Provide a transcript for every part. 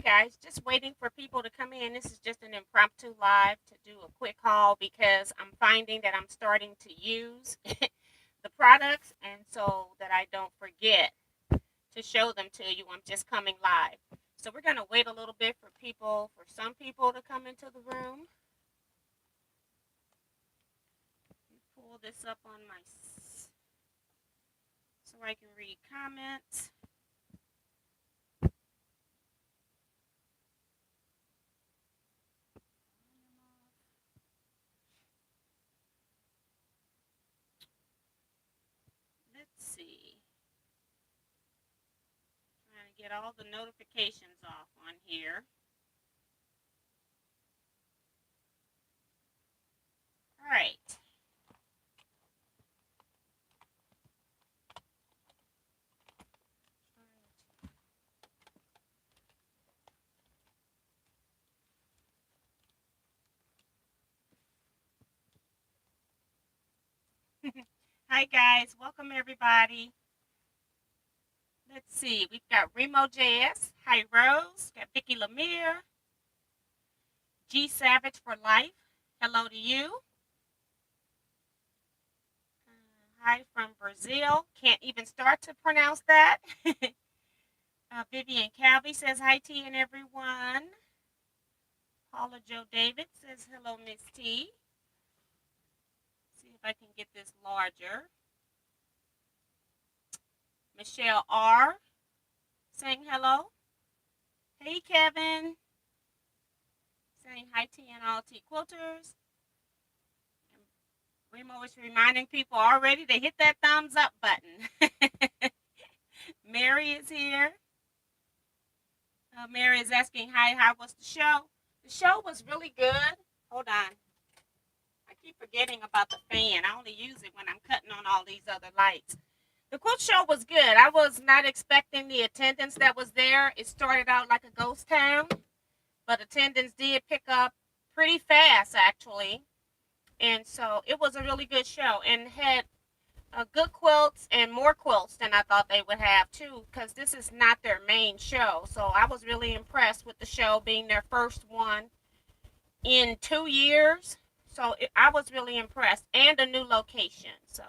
Hey guys, just waiting for people to come in. This is just an impromptu live to do a quick haul because I'm finding that I'm starting to use the products, and so that I don't forget to show them to you, I'm just coming live. So we're going to wait a little bit for some people to come into the room. Pull this up on so I can read comments. Let's see. Trying to get all the notifications off on here. All right. Hi guys, welcome everybody. Let's see, we've got Remo JS, Hi Rose, got Vicky Lemire, G Savage for Life. Hello to you. Hi from Brazil. Can't even start to pronounce that. Vivian Calvi says hi T and everyone. Paula Joe David says hello Miss T. See if I can get this larger. Michelle R saying hello. Hey Kevin. Saying hi T and all T quilters. Remo is reminding people already to hit that thumbs up button. Mary is here. Mary is asking, hi, how was the show? The show was really good. Hold on. I keep forgetting about the fan. I only use it when I'm cutting on all these other lights. The quilt show was good. I was not expecting the attendance that was there. It started out like a ghost town, but attendance did pick up pretty fast, actually. And so it was a really good show and had good quilts and more quilts than I thought they would have too, because this is not their main show. So I was really impressed with the show being their first one in 2 years. So I was really impressed, and a new location. So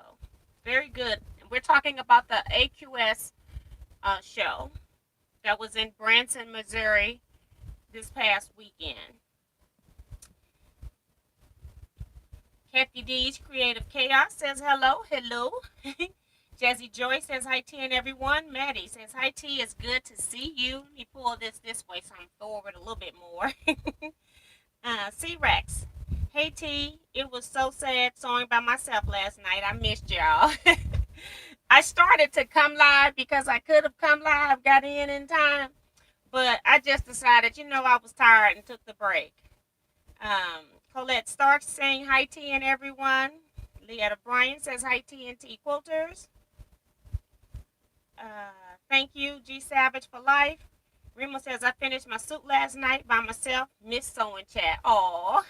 very good. We're talking about the AQS show that was in Branson, Missouri this past weekend. Kathy D's Creative Chaos says hello. Hello. Jazzy Joy says hi T and everyone. Maddie says hi T. It's good to see you. Let me pull this way so I'm forward a little bit more. C-Rex. Hey T. It was so sad sewing by myself last night. I missed y'all. I started to come live because I could have come live, got in time. But I just decided, I was tired and took the break. Colette Starks saying hi T and everyone. Leetta Bryan says hi T and T Quilters. Thank you, G Savage for Life. Remo says I finished my suit last night by myself. Miss sewing chat. Aw.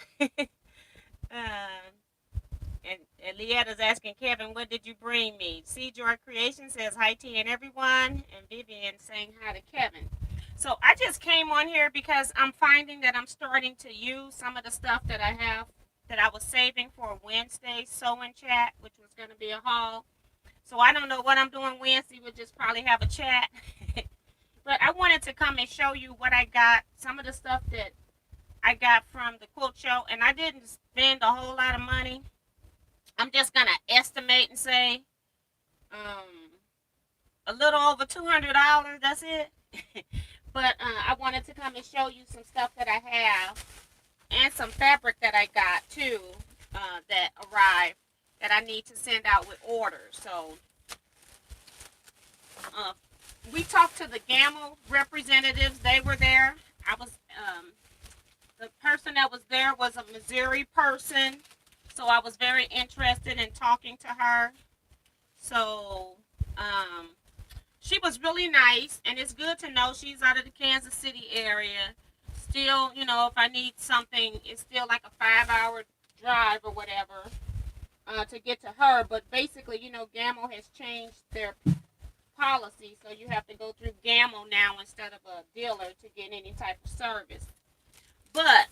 And Leetta's asking Kevin, what did you bring me? C Joy Creation says hi T and everyone. And Vivian saying hi to Kevin. So I just came on here because I'm finding that I'm starting to use some of the stuff that I have that I was saving for Wednesday sewing chat, which was going to be a haul. So I don't know what I'm doing Wednesday. We'll just probably have a chat. But I wanted to come and show you what I got, some of the stuff that I got from the quilt show. And I didn't spend a whole lot of money. I'm just going to estimate and say a little over $200. That's it. But I wanted to come and show you some stuff that I have and some fabric that I got too that arrived that I need to send out with orders. So we talked to the Gamma representatives. They were there. The person that was there was a Missouri person. So I was very interested in talking to her. So she was really nice, and it's good to know she's out of the Kansas City area. Still, if I need something, it's still like a 5-hour drive or whatever to get to her. But basically, Gamma has changed their policy, so you have to go through Gamma now instead of a dealer to get any type of service. But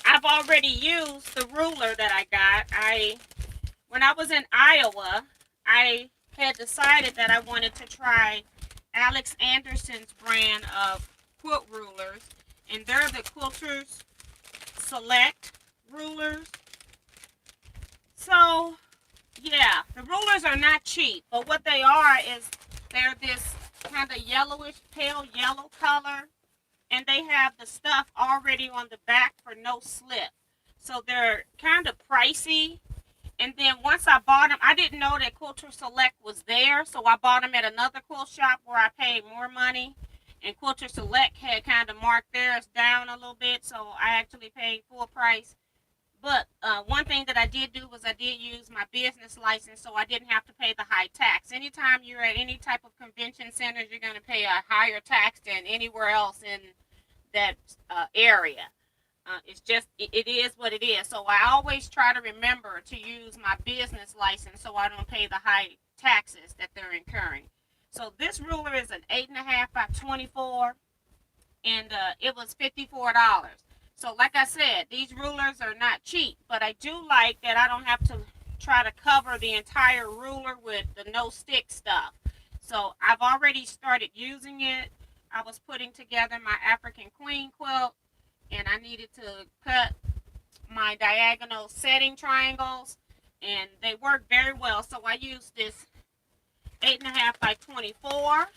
I've already used the ruler that I got. When I was in Iowa, I had decided that I wanted to try Alex Anderson's brand of quilt rulers, and they're the Quilters Select rulers. So, yeah, the rulers are not cheap, but what they are is they're this kind of yellowish, pale yellow color, and they have the stuff already on the back for no slip. So they're kind of pricey. And then once I bought them, I didn't know that Quilter Select was there, so I bought them at another quilt shop where I paid more money. And Quilter Select had kind of marked theirs down a little bit, so I actually paid full price. But one thing that I did do was I did use my business license, so I didn't have to pay the high tax. Anytime you're at any type of convention centers, you're going to pay a higher tax than anywhere else in that area. It's just, it is what it is. So I always try to remember to use my business license so I don't pay the high taxes that they're incurring. So this ruler is an 8.5 by 24, and it was $54. So like I said, these rulers are not cheap, but I do like that I don't have to try to cover the entire ruler with the no stick stuff. So I've already started using it. I was putting together my African Queen quilt, and I needed to cut my diagonal setting triangles, and they work very well. So I used this 8.5 by 24,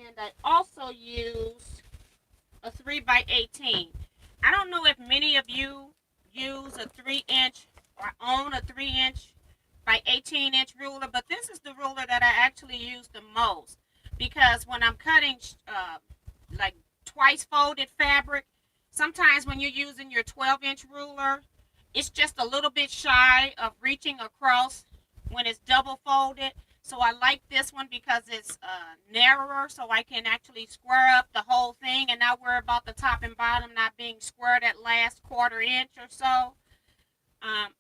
and I also used a 3 by 18. I don't know if many of you use a 3-inch or own a 3-inch by 18-inch ruler, but this is the ruler that I actually use the most, because when I'm cutting like twice folded fabric, sometimes when you're using your 12-inch ruler, it's just a little bit shy of reaching across when it's double folded. So I like this one because it's narrower, so I can actually square up the whole thing and not worry about the top and bottom not being squared at last quarter inch or so.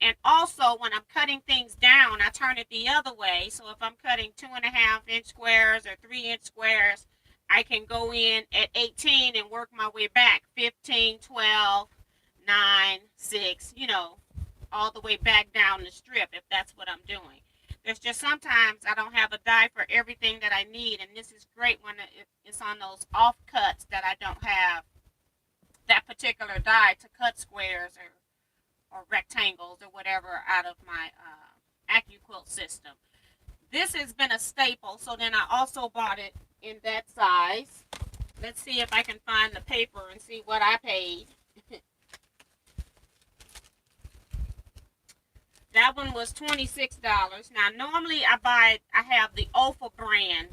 And also when I'm cutting things down, I turn it the other way. So if I'm cutting 2.5-inch squares or 3-inch squares, I can go in at 18 and work my way back 15, 12, 9, 6, all the way back down the strip if that's what I'm doing. There's just sometimes I don't have a die for everything that I need, and this is great when it's on those off cuts that I don't have that particular die to cut squares or rectangles or whatever out of my AccuQuilt system. This has been a staple, so then I also bought it in that size. Let's see if I can find the paper and see what I paid. That one was $26. Now, normally I have the Ofa brand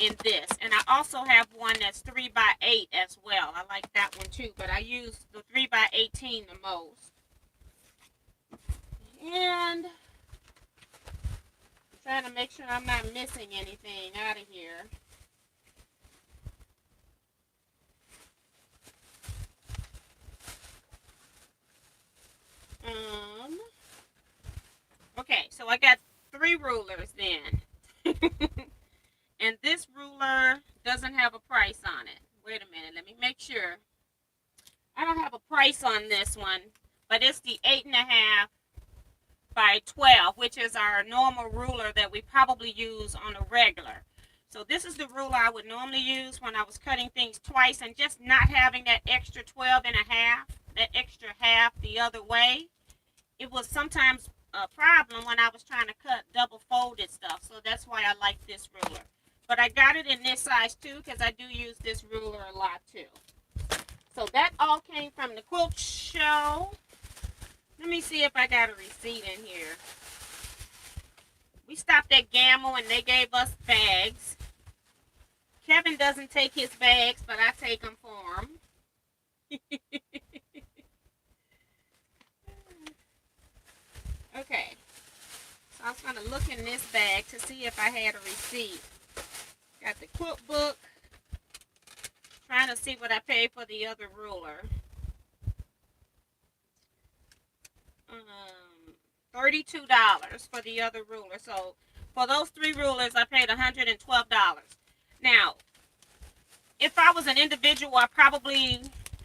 in this, and I also have one that's 3 by 8 as well. I like that one too, but I use the 3 by 18 the most. And I'm trying to make sure I'm not missing anything out of here. Okay, so I got 3 rulers then. And this ruler doesn't have a price on it. Wait a minute, let me make sure. I don't have a price on this one, but it's the 8.5 by 12, which is our normal ruler that we probably use on a regular. So this is the ruler I would normally use when I was cutting things twice and just not having that extra 12.5, that extra half the other way. It was sometimes a problem when I was trying to cut double folded stuff, so that's why I like this ruler. But I got it in this size too because I do use this ruler a lot too. So that all came from the quilt show. Let me see if I got a receipt in here. We stopped at Gamble and they gave us bags. Kevin doesn't take his bags, but I take them for him. Okay, so I was going to look in this bag to see if I had a receipt. Got the quilt book. Trying to see what I paid for the other ruler. $32 for the other ruler. So For those 3 rulers, I paid $112. Now, if I was an individual, I probably,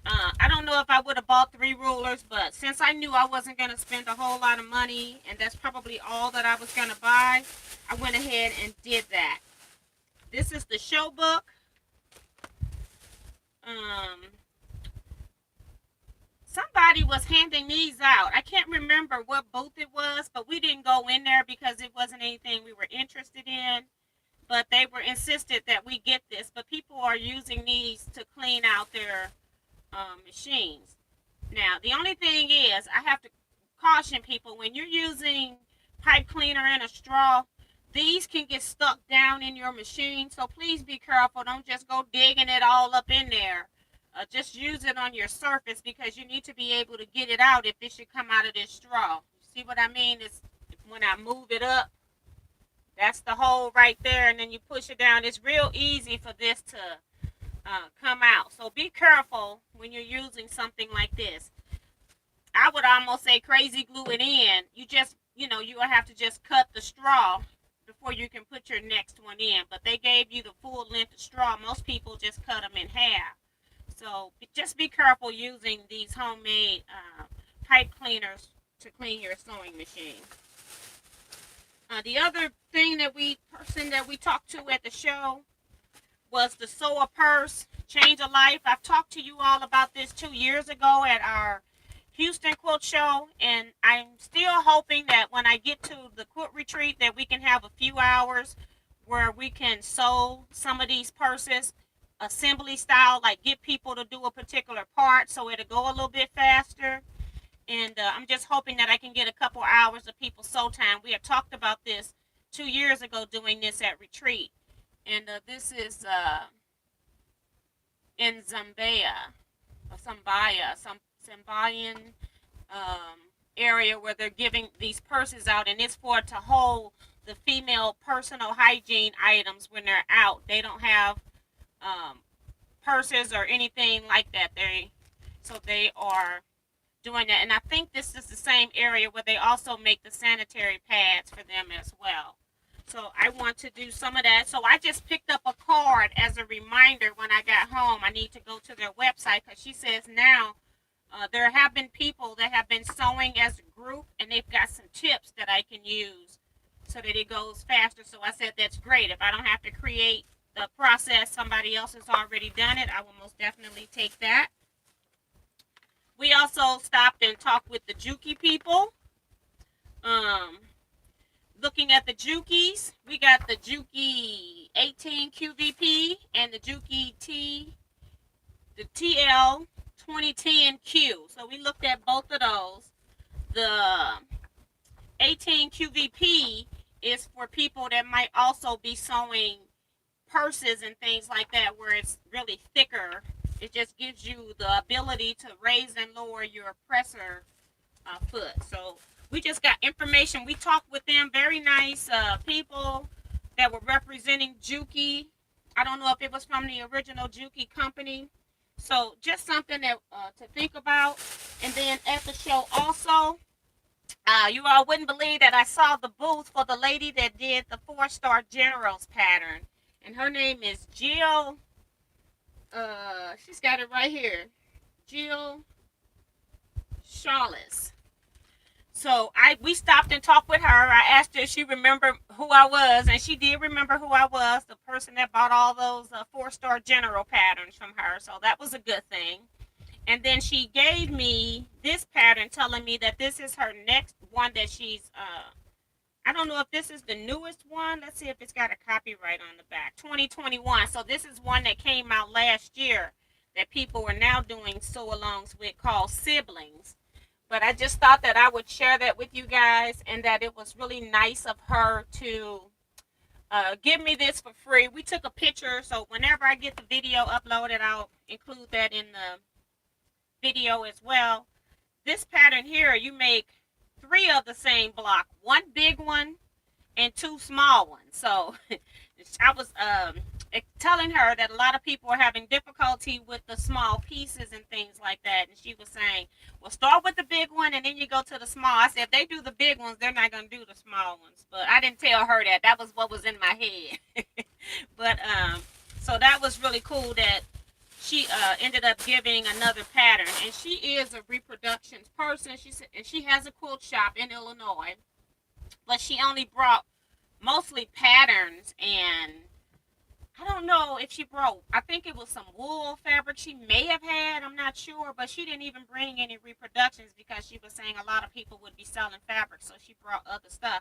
I don't know if I would have bought 3 rulers, but since I knew I wasn't going to spend a whole lot of money, and that's probably all that I was going to buy, I went ahead and did that. This is the show book. Somebody was handing these out. I can't remember what booth it was, but we didn't go in there because it wasn't anything we were interested in. But they were insisted that we get this. But people are using these to clean out their machines. Now, the only thing is, I have to caution people, when you're using pipe cleaner and a straw, these can get stuck down in your machine. So please be careful. Don't just go digging it all up in there. Just use it on your surface, because you need to be able to get it out if it should come out of this straw. See what I mean? It's when I move it up, that's the hole right there, and then you push it down. It's real easy for this to come out. So be careful when you're using something like this. I would almost say crazy glue it in. You just, you will have to just cut the straw before you can put your next one in. But they gave you the full length of straw. Most people just cut them in half. So just be careful using these homemade pipe cleaners to clean your sewing machine. The other thing person that we talked to at the show was the Sew a Purse, Change a Life. I've talked to you all about this 2 years ago at our Houston Quilt Show, and I'm still hoping that when I get to the quilt retreat that we can have a few hours where we can sew some of these purses assembly style, like get people to do a particular part so it'll go a little bit faster. And I'm just hoping that I can get a couple hours of people sew time. We had talked about this 2 years ago, doing this at retreat. And this is in Zambia, or some Zambian area where they're giving these purses out, and it's to hold the female personal hygiene items when they're out. They don't have purses or anything like that. So they are doing that, and I think this is the same area where they also make the sanitary pads for them as well. So I want to do some of that. So I just picked up a card as a reminder when I got home. I need to go to their website, because she says now there have been people that have been sewing as a group, and they've got some tips that I can use so that it goes faster. So I said that's great. If I don't have to create the process, somebody else has already done it, I will most definitely take that. We also stopped and talked with the Juki people. Looking at the Jukis, we got the Juki 18 QVP and the Juki the TL 2010Q. So we looked at both of those. The 18 QVP is for people that might also be sewing purses and things like that, where it's really thicker. It just gives you the ability to raise and lower your presser foot. So we just got information. We talked with them. Very nice people that were representing Juki. I don't know if it was from the original Juki company. So just something that to think about. And then at the show also, you all wouldn't believe that I saw the booth for the lady that did the 4-star generals pattern. And her name is Jill. She's got it right here. Jill Charles. So we stopped and talked with her. I asked her if she remembered who I was, and she did remember who I was, the person that bought all those 4-star general patterns from her. So that was a good thing. And then she gave me this pattern, telling me that this is her next one that she's I don't know if this is the newest one. Let's see if it's got a copyright on the back. 2021. So this is one that came out last year that people are now doing sew-alongs with, called Siblings. But I just thought that I would share that with you guys, and that it was really nice of her to give me this for free. We took a picture, so whenever I get the video uploaded, I'll include that in the video as well. This pattern here, you make 3 of the same block, 1 big one and 2 small ones. So I was telling her that a lot of people are having difficulty with the small pieces and things like that. And she was saying, well, start with the big one and then you go to the small. I said, if they do the big ones, they're not going to do the small ones. But I didn't tell her that. That was what was in my head. But so that was really cool that she ended up giving another pattern. And she is a reproductions person. She said, and she has a quilt shop in Illinois. But she only brought mostly patterns, and I don't know if she brought, I think it was some wool fabric she may have had, I'm not sure, but she didn't even bring any reproductions because she was saying a lot of people would be selling fabric, so she brought other stuff.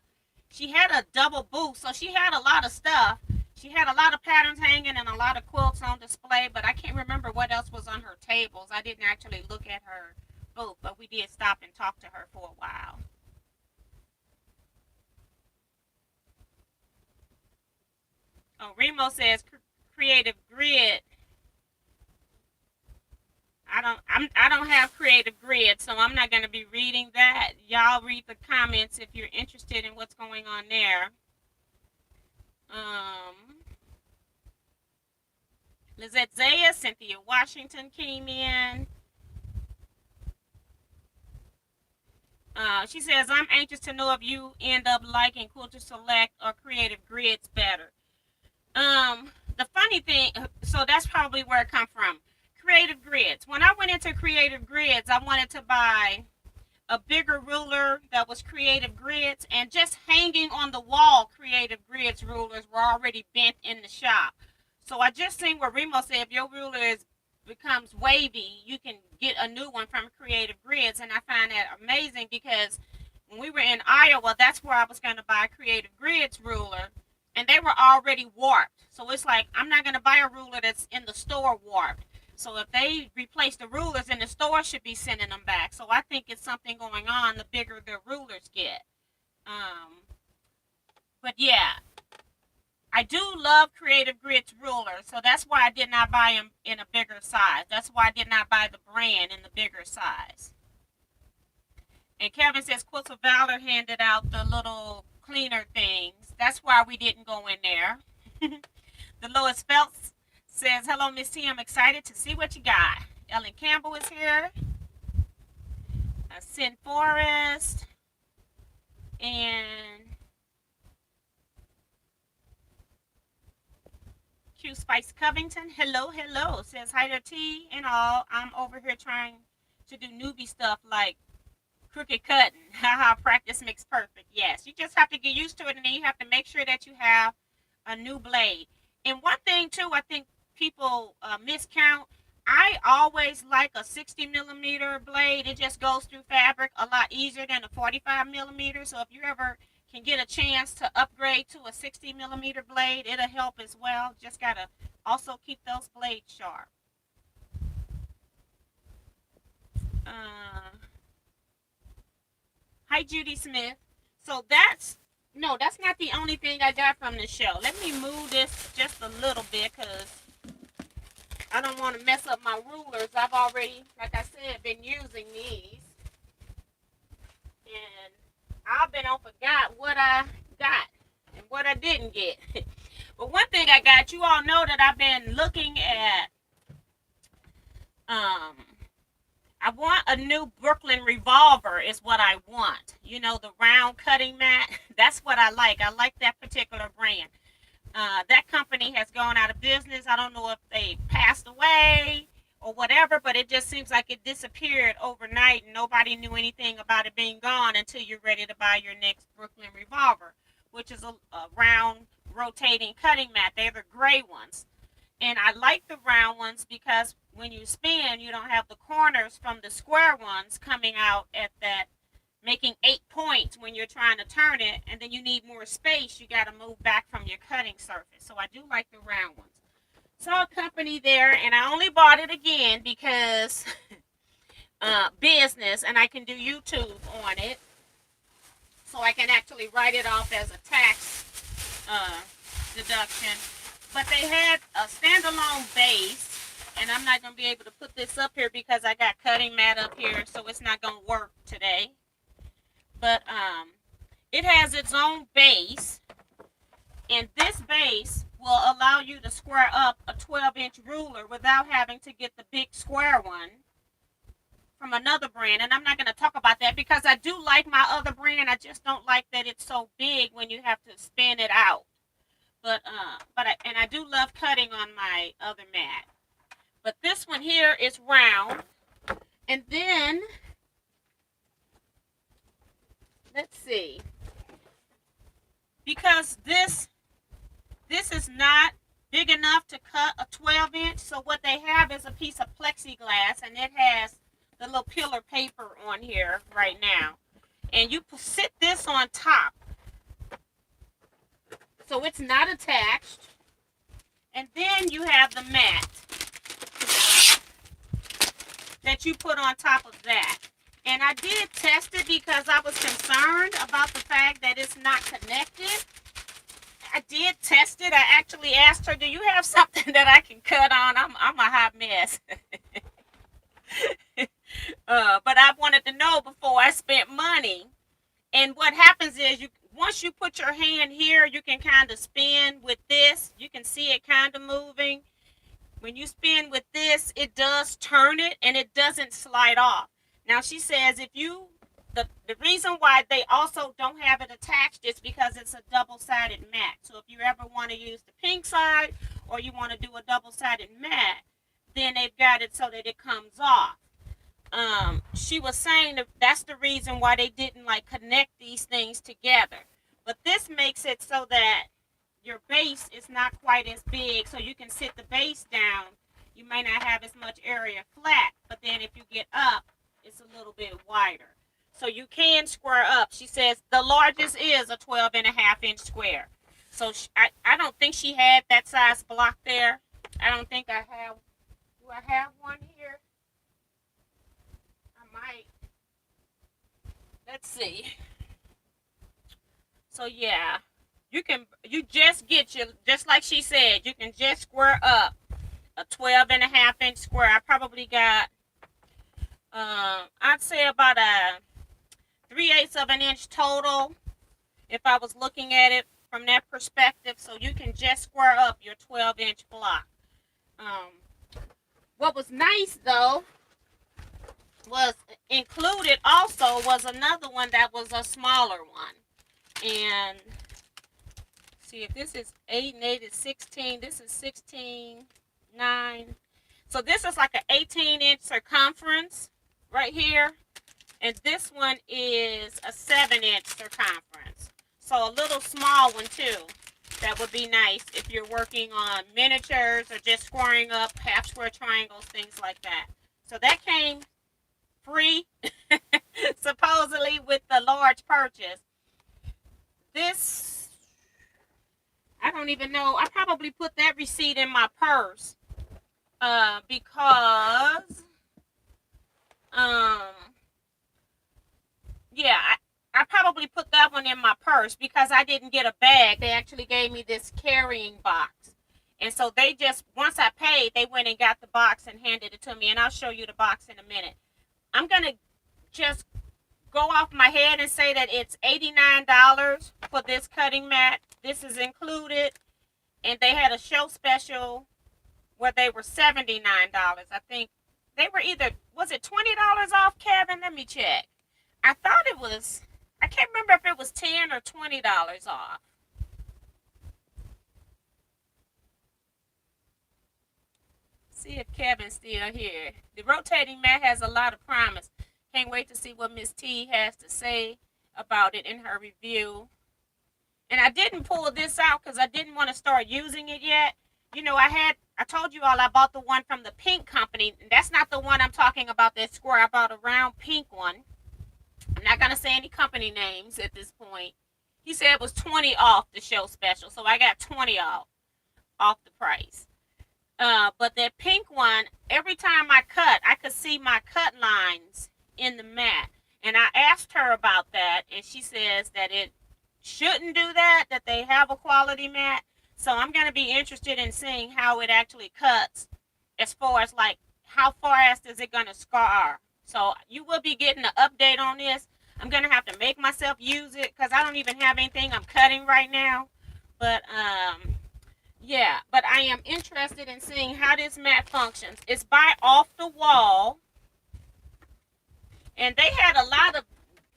She had a double booth, so she had a lot of stuff. She had a lot of patterns hanging and a lot of quilts on display, but I can't remember what else was on her tables. I didn't actually look at her booth, but we did stop and talk to her for a while. Oh, Remo says creative grid. I don't have creative grid, so I'm not going to be reading that. Y'all read the comments if you're interested in what's going on there. Lizette Zaya, Cynthia Washington came in. She says, I'm anxious to know if you end up liking Quilter Select or Creative Grids better. The funny thing, so that's probably where it come from. Creative Grids. When I went into Creative Grids, I wanted to buy a bigger ruler that was Creative Grids, and just hanging on the wall Creative Grids rulers were already bent in the shop. So I just seen where Remo said if your ruler becomes wavy, you can get a new one from Creative Grids, and I find that amazing because when we were in Iowa, that's where I was going to buy Creative Grids ruler, and they were already warped. So it's like, I'm not going to buy a ruler that's in the store warped. So if they replace the rulers in the store, should be sending them back. So I think it's something going on the bigger the rulers get. But yeah, I do love Creative Grids rulers. So that's why I did not buy them in a bigger size. That's why I did not buy the brand in the bigger size. And Kevin says Quilts of Valor handed out the little cleaner things. That's why we didn't go in there. The Lois Phelps says, hello, Miss T. I'm excited to see what you got. Ellen Campbell is here. Sin Forrest. And Q Spice Covington. Hello, hello. Says, hi to T and all. I'm over here trying to do newbie stuff like crooked cutting. Haha, practice makes perfect. Yes, you just have to get used to it, and then you have to make sure that you have a new blade. And one thing, too, I think people miscount. I always like a 60 millimeter blade. It just goes through fabric a lot easier than a 45 millimeter. So if you ever can get a chance to upgrade to a 60 millimeter blade, it'll help as well. Just got to also keep those blades sharp. Hi, Judy Smith. So that's not the only thing I got from the show. Let me move this just a little bit because I don't want to mess up my rulers. I've already, like I said, been using these. And I've been on forgot what I got and what I didn't get. But one thing I got, you all know that I've been looking at, I want a new Brooklyn revolver is what I want. You know, the round cutting mat. That's what I like. I like that particular brand. That company has gone out of business. I don't know if they passed away or whatever, but it just seems like it disappeared overnight and nobody knew anything about it being gone until you're ready to buy your next Brooklyn revolver, which is a round rotating cutting mat. They're the gray ones. And I like the round ones because when you spin, you don't have the corners from the square ones coming out at that, making 8 points when you're trying to turn it, and then you need more space. You got to move back from your cutting surface. So I do like the round ones. Saw a company there, and I only bought it again because business, and I can do YouTube on it. So I can actually write it off as a tax deduction. But they had a standalone base, and I'm not going to be able to put this up here because I got cutting mat up here, so it's not going to work today. But it has its own base, and this base will allow you to square up a 12-inch ruler without having to get the big square one from another brand. And I'm not going to talk about that because I do like my other brand. I just don't like that it's so big when you have to spin it out. I do love cutting on my other mat. But this one here is round. And then, let's see. Because this is not big enough to cut a 12-inch. So what they have is a piece of plexiglass, and it has the little pillar paper on here right now. And you sit this on top. So it's not attached. And then you have the mat that you put on top of that. And I did test it because I was concerned about the fact that it's not connected. I did test it. I actually asked her, do you have something that I can cut on? I'm a hot mess. But I wanted to know before I spent money. And what happens is once you put your hand here, you can kind of spin with this. You can see it kind of moving. When you spin with this, it does turn it and it doesn't slide off. Now she says the reason why they also don't have it attached is because it's a double-sided mat. So if you ever want to use the pink side or you want to do a double-sided mat, then they've got it so that it comes off. She was saying that's the reason why they didn't connect these things together. But this makes it so that your base is not quite as big, so you can sit the base down. You may not have as much area flat, but then if you get up, it's a little bit wider. So you can square up. She says the largest is a 12.5-inch square. So I don't think she had that size block there. I don't think I have. Do I have one here? I might. Let's see. So yeah, just like she said, you can just square up a 12.5-inch square. I probably got, I'd say about a 3/8 of an inch total if I was looking at it from that perspective. So you can just square up your 12-inch block. What was nice though was included also was another one that was a smaller one. And see, if this is 8 and 8 is 16, this is 16, 9. So this is like an 18-inch circumference right here. And this one is a 7-inch circumference. So a little small one too. That would be nice if you're working on miniatures or just squaring up half square triangles, things like that. So that came free, supposedly, with the large purchase. This, I don't even know. I probably put that receipt in my purse because, yeah, I probably put that one in my purse because I didn't get a bag. They actually gave me this carrying box. And so they just, once I paid, they went and got the box and handed it to me. And I'll show you the box in a minute. I'm going to just go off my head and say that it's $89 for this cutting mat. This is included. And they had a show special where they were $79. I think they were either, was it $20 off, Kevin? Let me check. I thought it was, I can't remember if it was $10 or $20 off. See if Kevin's still here. The rotating mat has a lot of promise. Can't wait to see what Miss T has to say about it in her review. And I didn't pull this out because I didn't want to start using it yet. You know, I told you all I bought the one from the pink company. That's not the one I'm talking about, that square. I bought a round pink one. I'm not going to say any company names at this point. He said it was 20 off the show special. So I got 20 off the price. But that pink one, every time I cut, I could see my cut lines in the mat. And I asked her about that, and she says that it shouldn't do that, that they have a quality mat. So I'm going to be interested in seeing how it actually cuts, as far as like how fast is it going to scar. So you will be getting an update on this. I'm going to have to make myself use it because I don't even have anything I'm cutting right now. But Yeah, but I am interested in seeing how this mat functions. It's by Off the Wall, and they had a lot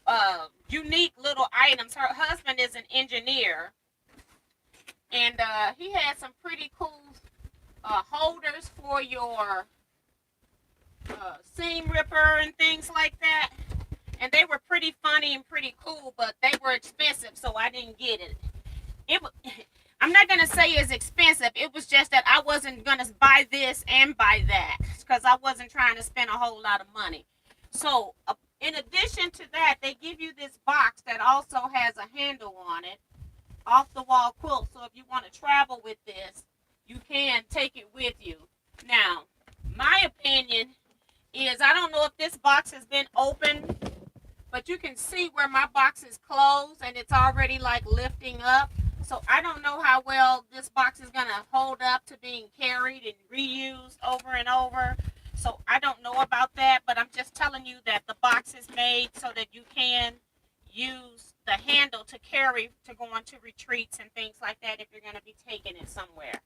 of unique little items. Her husband is an engineer, and he had some pretty cool holders for your seam ripper and things like that. And they were pretty funny and pretty cool, but they were expensive, so I didn't get it. It I'm not gonna say it's expensive. It was just that I wasn't gonna buy this and buy that because I wasn't trying to spend a whole lot of money. So, in addition to that, they give you this box that also has a handle on it, off the wall quilt. So if you want to travel with this, you can take it with you. Now, my opinion is I don't know if this box has been opened, but you can see where my box is closed and it's already like lifting up. So I don't know how well this box is going to hold up to being carried and reused over and over. So I don't know about that, but I'm just telling you that the box is made so that you can use the handle to carry to go on to retreats and things like that if you're going to be taking it somewhere.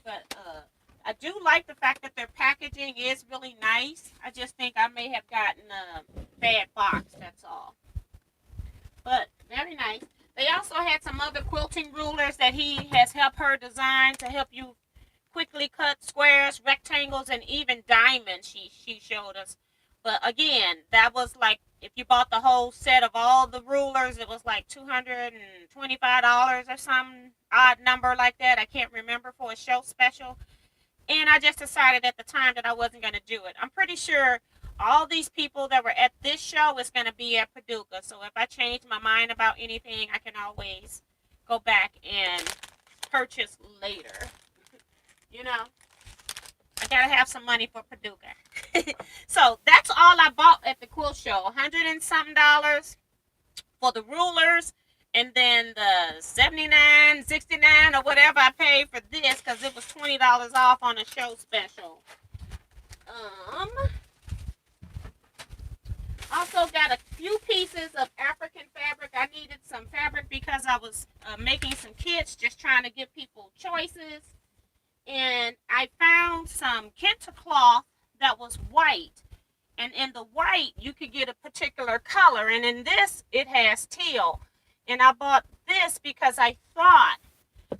But I do like the fact that their packaging is really nice. I just think I may have gotten a bad box, that's all. But very nice. They also had some other quilting rulers that he has helped her design to help you quickly cut squares, rectangles, and even diamonds she showed us. But again, that was like if you bought the whole set of all the rulers, it was like $225 or some odd number like that. I can't remember, for a show special. And I just decided at the time that I wasn't going to do it. I'm pretty sure all these people that were at this show is going to be at Paducah. So if I change my mind about anything, I can always go back and purchase later. You know, I got to have some money for Paducah. So that's all I bought at the quilt show. $100 and something for the rulers. And then the $79, $69, or whatever I paid for this because it was $20 off on a show special. Also got a few pieces of African fabric. I needed some fabric because I was making some kits, just trying to give people choices. And I found some kente cloth that was white. And in the white, you could get a particular color. And in this, it has teal. And I bought this because I thought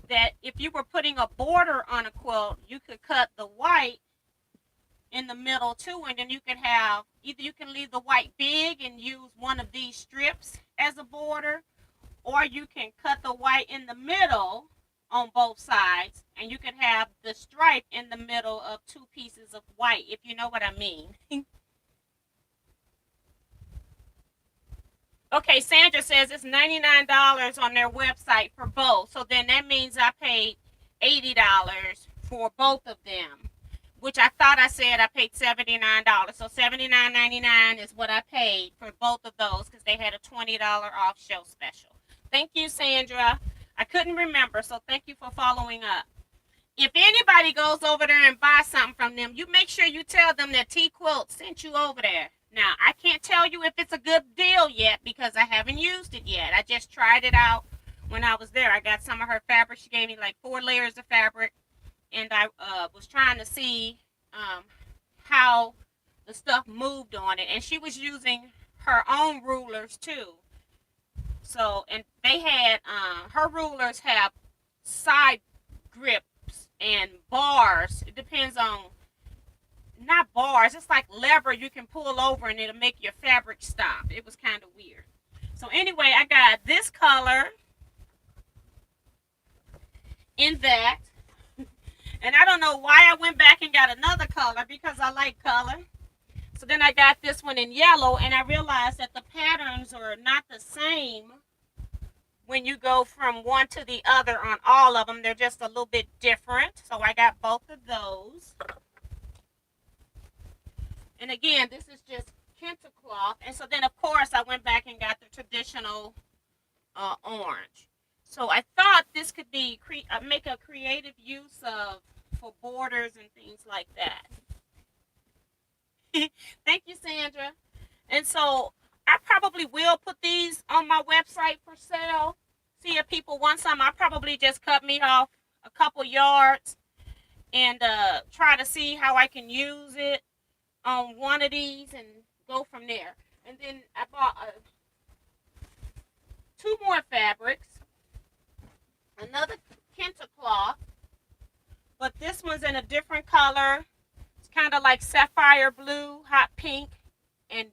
that if you were putting a border on a quilt, you could cut the white in the middle too, and then you can have either you can leave the white big and use one of these strips as a border, or you can cut the white in the middle on both sides, and you can have the stripe in the middle of two pieces of white, if you know what I mean. Okay, Sandra says it's $99 on their website for both. So then that means I paid $80 for both of them, which I thought I said I paid $79. So $79.99 is what I paid for both of those because they had a $20 off show special. Thank you, Sandra. I couldn't remember, so thank you for following up. If anybody goes over there and buys something from them, you make sure you tell them that Teaquilts sent you over there. Now, I can't tell you if it's a good deal yet because I haven't used it yet. I just tried it out when I was there. I got some of her fabric. She gave me like 4 layers of fabric, and I was trying to see how the stuff moved on it. And she was using her own rulers too. So, and they had, her rulers have side grips and bars. It depends on, not bars, it's like lever you can pull over and it'll make your fabric stop. It was kind of weird. So anyway, I got this color in that. And I don't know why I went back and got another color because I like color. So then I got this one in yellow, and I realized that the patterns are not the same when you go from one to the other on all of them. They're just a little bit different. So I got both of those. And again, this is just kente cloth. And so then, of course, I went back and got the traditional orange. So I thought this could be make a creative use of for borders and things like that. Thank you, Sandra. And so I probably will put these on my website for sale. See if people want some. I'll probably just cut me off a couple yards and try to see how I can use it on one of these and go from there. And then I bought two more fabrics, another kenta cloth, but this one's in a different color. It's kind of like sapphire blue, hot pink, and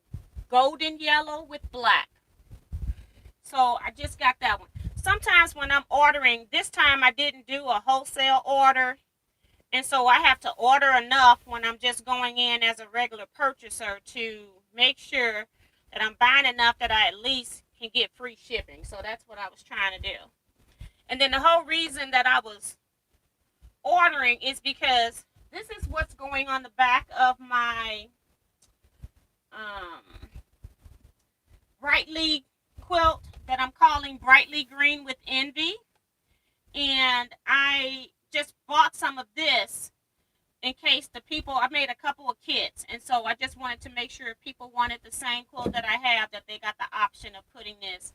golden yellow with black. So I just got that one. Sometimes when I'm ordering, this time I didn't do a wholesale order. And so I have to order enough when I'm just going in as a regular purchaser to make sure that I'm buying enough that I at least can get free shipping. So that's what I was trying to do. And then the whole reason that I was ordering is because this is what's going on the back of my Brightly quilt that I'm calling Brightly Green with Envy. And I just bought some of this in case the people, I made a couple of kits, and so I just wanted to make sure if people wanted the same quilt that I have, that they got the option of putting this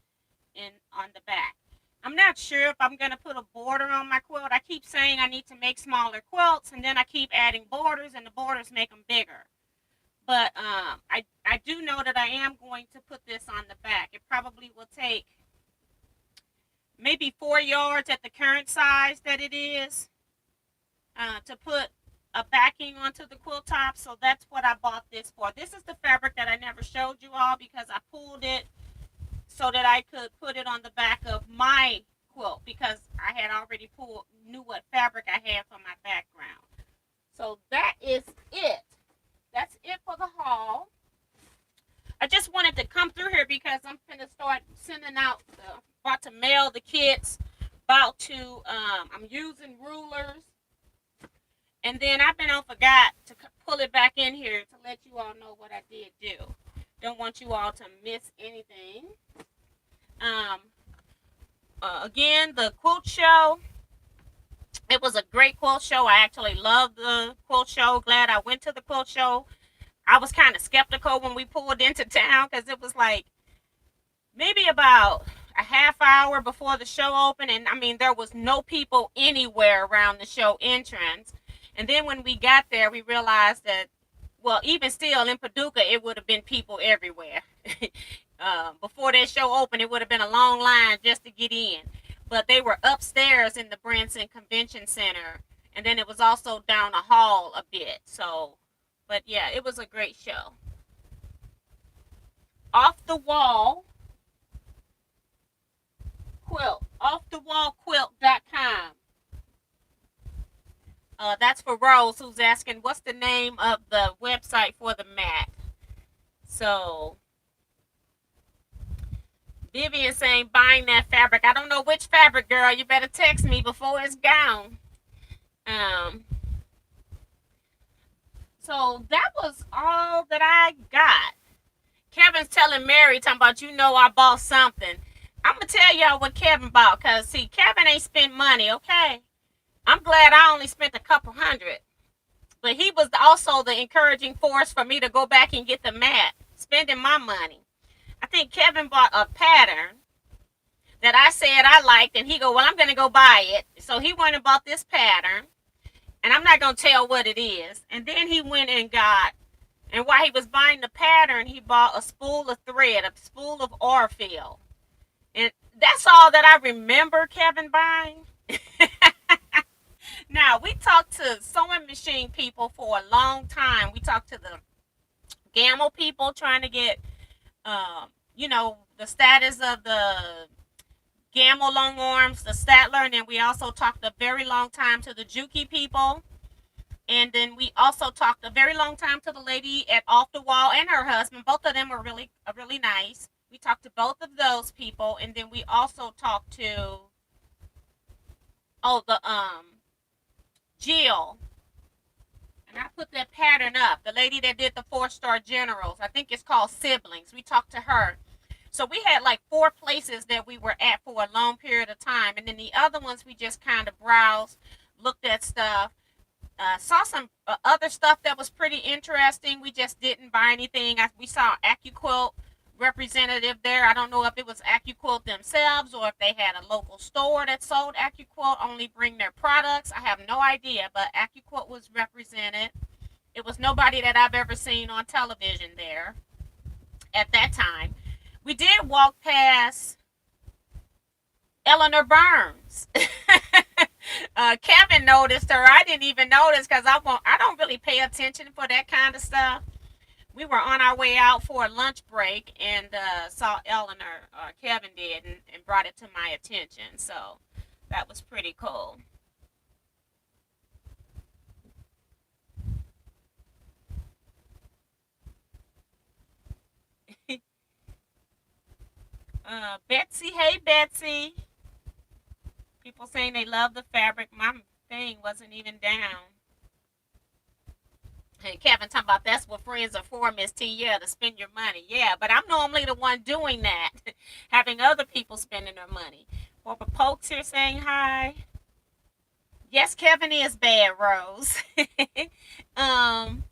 in on the back. I'm not sure if I'm going to put a border on my quilt. I keep saying I need to make smaller quilts, and then I keep adding borders, and the borders make them bigger. But I do know that I am going to put this on the back. It probably will take maybe 4 yards at the current size that it is to put a backing onto the quilt top. So that's what I bought this for. This is the fabric that I never showed you all because I pulled it so that I could put it on the back of my quilt because I had already knew what fabric I had for my background. So that is it. That's it for the haul. I just wanted to come through here because I'm going to start sending out about to mail the kits, I'm using rulers, and then I've been forgot to pull it back in here to let you all know what I did do. Don't want you all to miss anything. Again, the quilt show, it was a great quilt show. I actually loved the quilt show. Glad I went to the quilt show. I was kind of skeptical when we pulled into town because it was like maybe about a half hour before the show opened, and I mean there was no people anywhere around the show entrance. And then when we got there, we realized that, well, even still in Paducah, it would have been people everywhere. Before that show opened, it would have been a long line just to get in. But they were upstairs in the Branson Convention Center, and then it was also down a hall a bit. So, but yeah, it was a great show. Offthewallquilt.com. That's for Rose, who's asking what's the name of the website for the mat. So Vivian saying buying that fabric. I don't know which fabric, girl. You better text me before it's gone. So that was all that I got. Kevin's telling Mary, talking about, I bought something. I'm going to tell y'all what Kevin bought, because, see, Kevin ain't spent money, okay? I'm glad I only spent a couple hundred. But he was also the encouraging force for me to go back and get the mat, spending my money. I think Kevin bought a pattern that I said I liked, and he go, well, I'm going to go buy it. So he went and bought this pattern, and I'm not going to tell what it is. And then he went and while he was buying the pattern, he bought a spool of thread, a spool of Orfil. And that's all that I remember Kevin buying. Now, we talked to sewing machine people for a long time. We talked to the Gamble people trying to get, the status of the Gamble long arms, the Statler. And then we also talked a very long time to the Juki people. And then we also talked a very long time to the lady at Off the Wall and her husband. Both of them were really nice. We talked to both of those people. And then we also talked to, Jill. And I put that pattern up. The lady that did the 4-star generals. I think it's called Siblings. We talked to her. So we had like 4 places that we were at for a long period of time. And then the other ones we just kind of browsed, looked at stuff. Saw some other stuff that was pretty interesting. We just didn't buy anything. We saw AccuQuilt representative there. I don't know if it was AccuQuilt themselves or if they had a local store that sold AccuQuilt, only bring their products. I have no idea, but AccuQuilt was represented. It was nobody that I've ever seen on television there at that time. We did walk past Eleanor Burns. Kevin noticed her. I didn't even notice because I don't really pay attention for that kind of stuff. We were on our way out for a lunch break and saw Eleanor, Kevin did, and brought it to my attention. So that was pretty cool. Betsy, hey Betsy. People saying they love the fabric. My thing wasn't even down. And Kevin talking about that's what friends are for, Miss T. Yeah, to spend your money. Yeah, but I'm normally the one doing that, having other people spending their money. Barbara Pokes here saying hi. Yes, Kevin is bad, Rose. um,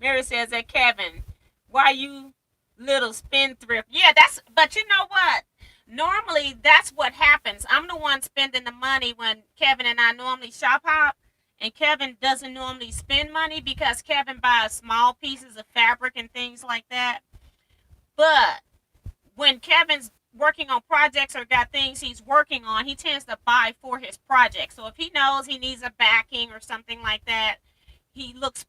Mary says that Kevin, why you little spendthrift? Yeah, but you know what? Normally that's what happens. I'm the one spending the money when Kevin and I normally shop hop. And Kevin doesn't normally spend money because Kevin buys small pieces of fabric and things like that. But when Kevin's working on projects or got things he's working on, he tends to buy for his project. So if he knows he needs a backing or something like that, he looks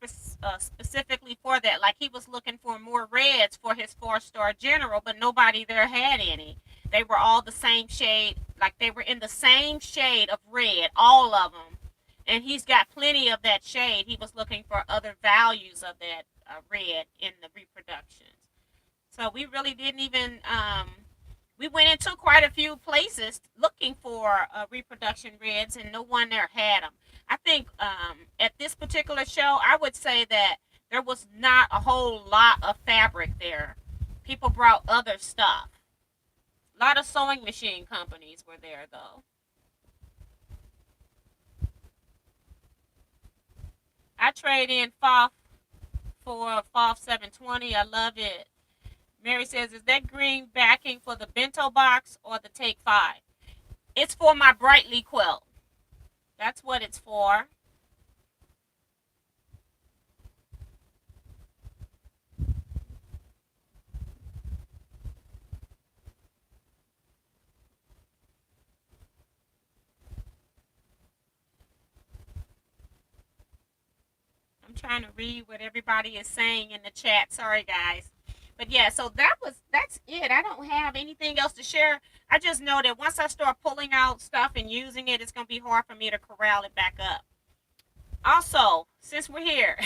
specifically for that. Like he was looking for more reds for his 4-star general, but nobody there had any. They were all the same shade, like they were in the same shade of red, all of them. And he's got plenty of that shade. He was looking for other values of that red in the reproductions. So we really didn't even. We went into quite a few places looking for reproduction reds, and no one there had them. I think at this particular show, I would say that there was not a whole lot of fabric there. People brought other stuff. A lot of sewing machine companies were there, though. I trade in FOF for FOF 720. I love it. Mary says, is that green backing for the bento box or the Take 5? It's for my Brightly quilt. That's what it's for. I'm trying to read what everybody is saying in the chat. Sorry, guys. But yeah, so that's it. I don't have anything else to share. I just know that once I start pulling out stuff and using it, it's gonna be hard for me to corral it back up. Also, since we're here,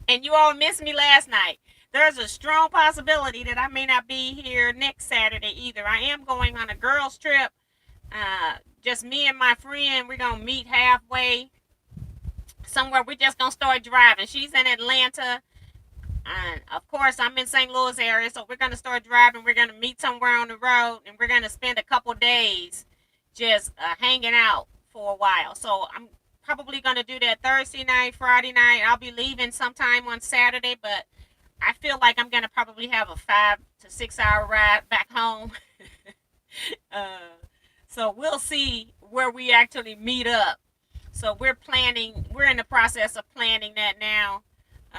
and you all missed me last night, there's a strong possibility that I may not be here next Saturday either. I am going on a girls' trip. Just me and my friend. We're gonna meet halfway somewhere. We're just gonna start driving. She's in Atlanta. And of course, I'm in St. Louis area, so we're gonna start driving. We're gonna meet somewhere on the road, and we're gonna spend a couple days just hanging out for a while. So I'm probably gonna do that Thursday night, Friday night. I'll be leaving sometime on Saturday, but I feel like I'm gonna probably have a 5 to 6 hour ride back home. uh, so we'll see where we actually meet up. So we're planning. We're in the process of planning that now.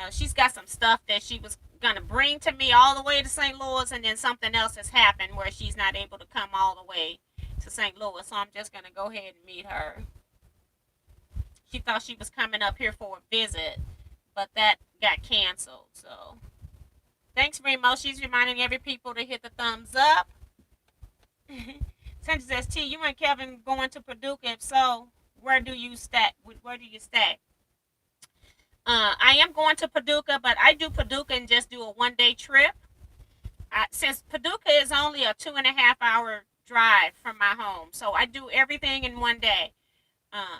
She's got some stuff that she was gonna bring to me all the way to St. Louis, and then something else has happened where she's not able to come all the way to St. Louis. So I'm just gonna go ahead and meet her. She thought she was coming up here for a visit, but that got canceled. So thanks, Remo. She's reminding every people to hit the thumbs up. Sandra says, T, you and Kevin going to Paducah? If so, where do you stay? Where do you stay? I am going to Paducah, but I do Paducah and just do a 1 day trip. Since Paducah is only a 2.5 hour drive from my home, so I do everything in 1 day. Uh,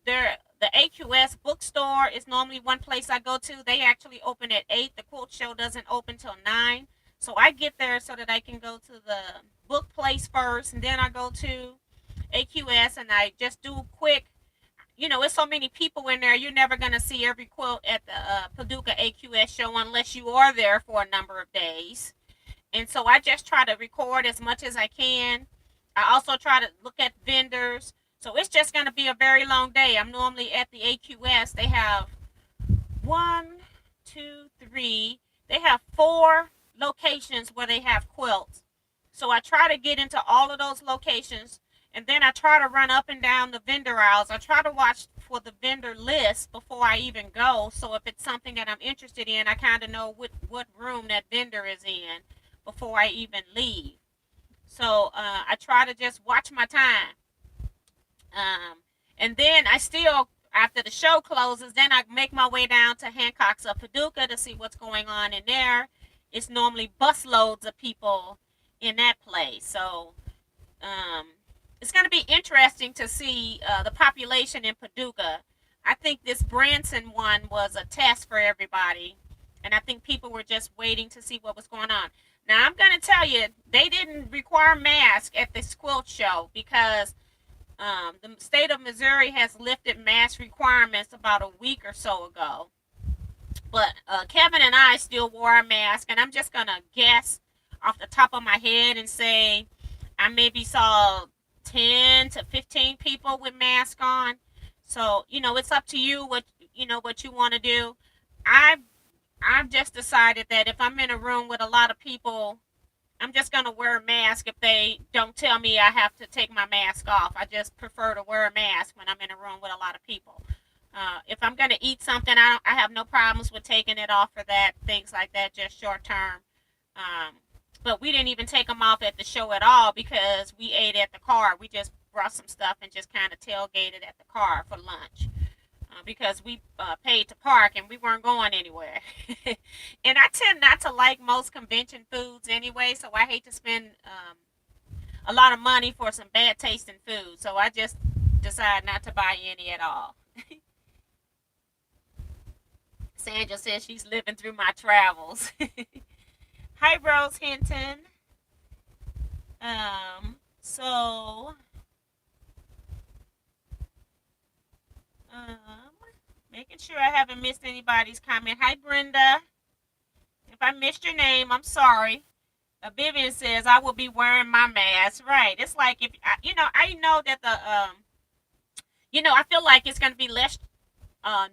the AQS bookstore is normally one place I go to. They actually open at 8. The quilt show doesn't open till 9. So I get there so that I can go to the book place first, and then I go to AQS and I just do quick. It's so many people in there. You're never gonna see every quilt at the Paducah AQS show unless you are there for a number of days. And so I just try to record as much as I can. I also try to look at vendors. So it's just going to be a very long day. I'm normally at the AQS. They have one, two, three. They have four locations where they have quilts. So I try to get into all of those locations, and then I try to run up and down the vendor aisles. I try to watch for the vendor list before I even go. So if it's something that I'm interested in, I kind of know what room that vendor is in before I even leave. So I try to just watch my time. And then I still, after the show closes, then I make my way down to Hancock's of Paducah to see what's going on in there. It's normally busloads of people in that place. So um, it's going to be interesting to see the population in Paducah. I think this Branson one was a test for everybody. And I think people were just waiting to see what was going on. Now, I'm going to tell you, they didn't require masks at this quilt show because the state of Missouri has lifted mask requirements about a week or so ago. But Kevin and I still wore our mask, and I'm just going to guess off the top of my head and say I maybe saw 10 to 15 people with masks on. So, it's up to you what you want to do. I've just decided that if I'm in a room with a lot of people, I'm just going to wear a mask if they don't tell me I have to take my mask off. I just prefer to wear a mask when I'm in a room with a lot of people. If I'm going to eat something, I have no problems with taking it off for that, things like that, just short term. Um, but we didn't even take them off at the show at all because we ate at the car. We just brought some stuff and just kind of tailgated at the car for lunch. Because we paid to park and we weren't going anywhere. And I tend not to like most convention foods anyway, so I hate to spend a lot of money for some bad tasting food. So I just decide not to buy any at all. Sandra says she's living through my travels. Hi, Rose Hinton. So um, making sure I haven't missed anybody's comment. Hi, Brenda. If I missed your name, I'm sorry. Vivian says I will be wearing my mask. Right. It's like if I know that I feel like it's going to be less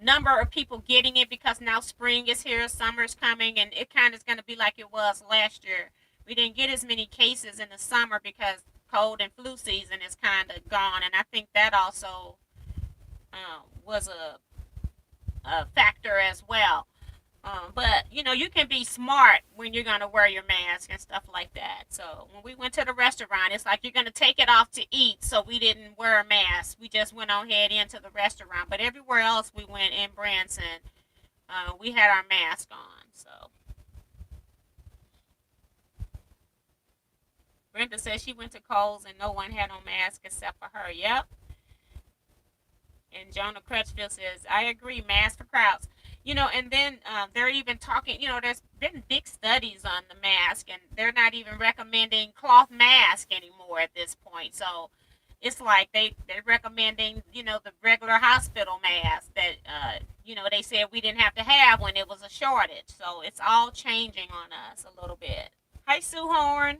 number of people getting it because now spring is here, summer's coming, and it kind of is going to be like it was last year. We didn't get as many cases in the summer because cold and flu season is kind of gone, and I think that also was a factor as well. But you can be smart when you're gonna wear your mask and stuff like that. So when we went to the restaurant, it's like you're gonna take it off to eat. So we didn't wear a mask. We just went on head into the restaurant. But everywhere else we went in Branson, we had our mask on. So Brenda says she went to Kohl's and no one had on mask except for her. Yep. And Jonah Crutchfield says, I agree, mask for crowds. And then they're even talking, there's been big studies on the mask, and they're not even recommending cloth mask anymore at this point. So it's like they're recommending, the regular hospital mask that, they said we didn't have to have when it was a shortage. So it's all changing on us a little bit. Hi, Sue Horn.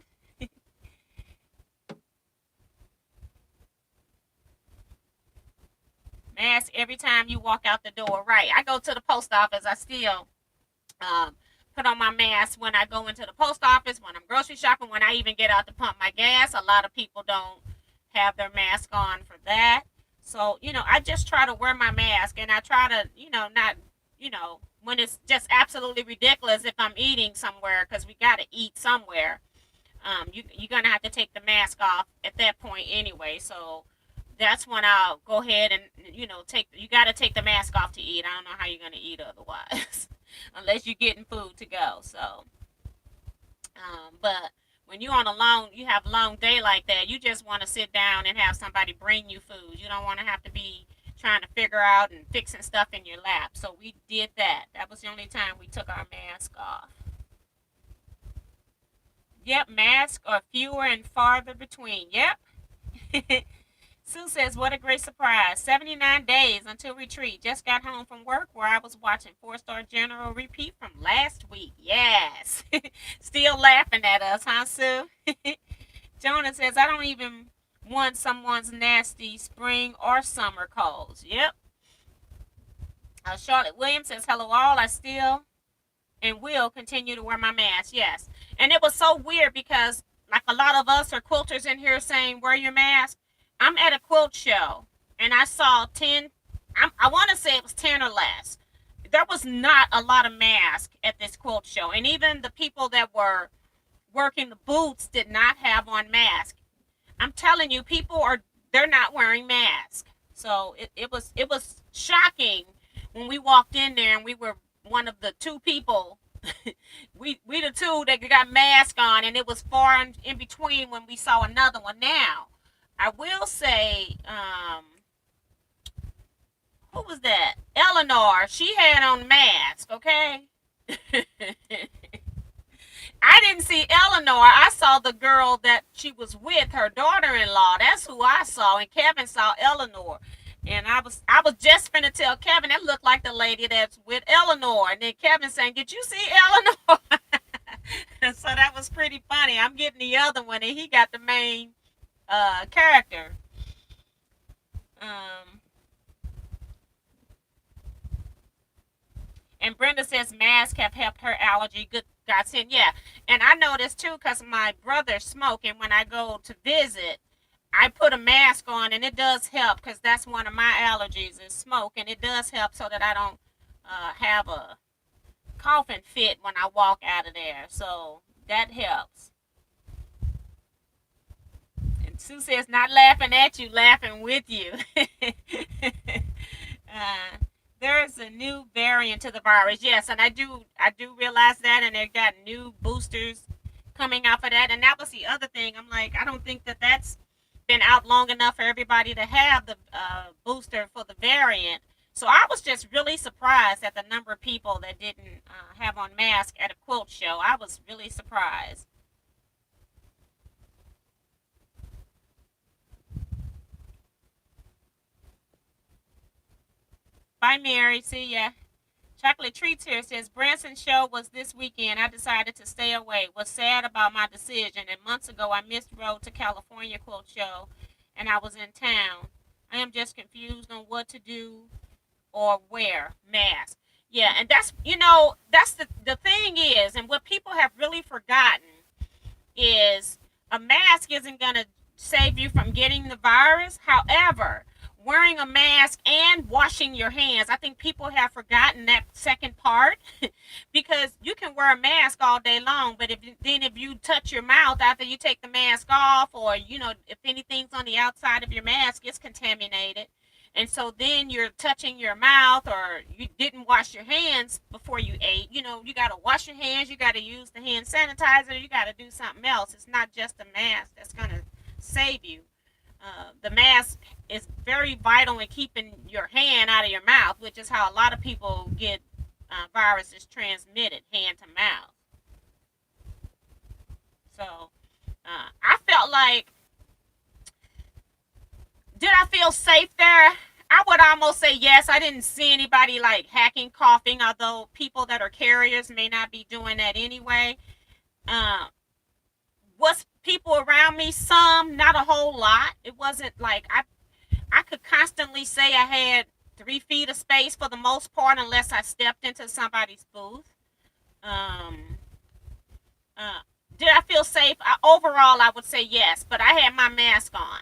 Mask every time you walk out the door. Right. I go to the post office. I still put on my mask when I go into the post office, when I'm grocery shopping, when I even get out to pump my gas. A lot of people don't have their mask on for that. So, I just try to wear my mask, and I try to, not, when it's just absolutely ridiculous if I'm eating somewhere, because we got to eat somewhere. You're going to have to take the mask off at that point anyway. So that's when I'll go ahead and, you got to take the mask off to eat. I don't know how you're going to eat otherwise, unless you're getting food to go. So, but when you have a long day like that, you just want to sit down and have somebody bring you food. You don't want to have to be trying to figure out and fixing stuff in your lap. So we did that. That was the only time we took our mask off. Yep, masks are fewer and farther between. Yep. Sue says, what a great surprise. 79 days until retreat. Just got home from work where I was watching 4-Star General repeat from last week. Yes. Still laughing at us, huh, Sue? Jonah says, I don't even want someone's nasty spring or summer colds. Yep. Charlotte Williams says, hello all. I still and will continue to wear my mask. Yes. And it was so weird because like a lot of us are quilters in here saying wear your mask. I'm at a quilt show and I saw 10, I want to say it was 10 or less. There was not a lot of masks at this quilt show. And even the people that were working the booths did not have on masks. I'm telling you, they're not wearing masks. So it was shocking when we walked in there and we were one of the two people. we the two that got masks on, and it was far in between when we saw another one. Now, I will say, who was that? Eleanor. She had on a mask. Okay. I didn't see Eleanor. I saw the girl that she was with, her daughter-in-law. That's who I saw. And Kevin saw Eleanor. And I was just finna tell Kevin that looked like the lady that's with Eleanor. And then Kevin saying, did you see Eleanor? So that was pretty funny. I'm getting the other one, and he got the main character. And Brenda says masks have helped her allergy. Good godsend. Yeah. And I noticed too, because my brother smoked, and when I go to visit, I put a mask on, and it does help because that's one of my allergies is smoke, and it does help so that I don't have a coughing fit when I walk out of there. So that helps. And Sue says, not laughing at you, laughing with you. There's a new variant to the virus. Yes, and I do realize that, and they've got new boosters coming out for that. And that was the other thing. I'm like, I don't think that that's been out long enough for everybody to have the booster for the variant. So I was just really surprised at the number of people that didn't have on masks at a quilt show. I was really surprised. Bye, Mary. See ya. Chocolate Treats here says, Branson's show was this weekend. I decided to stay away. Was sad about my decision. And months ago, I missed Road to California quilt show, and I was in town. I am just confused on what to do or wear. Mask. Yeah, and that's the thing is, and what people have really forgotten is a mask isn't going to save you from getting the virus. However, wearing a mask and washing your hands, I think people have forgotten that second part because you can wear a mask all day long, but if you touch your mouth after you take the mask off, or if anything's on the outside of your mask, it's contaminated. And so then you're touching your mouth, or you didn't wash your hands before you ate. You got to wash your hands. You got to use the hand sanitizer. You got to do something else. It's not just a mask that's going to save you. The mask is very vital in keeping your hand out of your mouth, which is how a lot of people get viruses transmitted, hand to mouth. So I felt like, did I feel safe there? I would almost say yes. I didn't see anybody like hacking, coughing, although people that are carriers may not be doing that anyway. Was people around me? Some, not a whole lot. It wasn't like I could constantly say I had 3 feet of space for the most part, unless I stepped into somebody's booth. Um, did I feel safe? Overall, I would say yes, but I had my mask on.